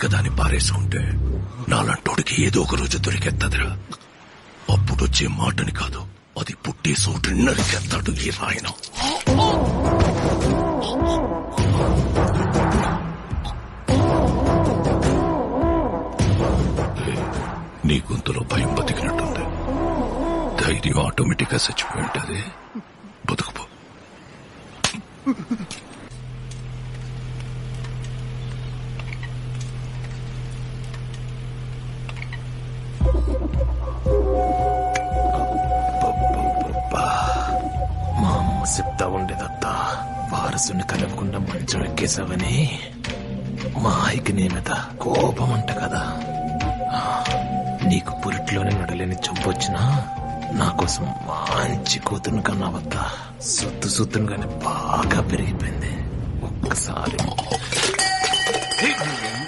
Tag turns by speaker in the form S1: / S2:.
S1: కదా అని పారేసుకుంటే నాలంటోడికి ఏదో ఒక రోజు దొరికెత్తదిరా. అప్పుడొచ్చే మాటని కాదు, అది పుట్టే సోటు నరికెత్తాడు ఈ రాయన. నీ గొంతులో భయం బతికినట్టుంది. ధైర్యం ఆటోమేటిక్ గా చచ్చిపోయి ఉంటది. బతుకుపో.
S2: మా అమ్మ చెప్తా ఉండేదత్తా, వారసుని కలవకుండా మంచం ఎక్కేసావని. మా ఆయికి నీ మీద కోపం అంట కదా. నీకు పురిట్లోనే నడలేని చంపొచ్చినా నా కోసం మంచి కూతురు కన్నా వద్దా. సొత్తుగానే బాగా పెరిగిపోయింది. ఒక్కసారి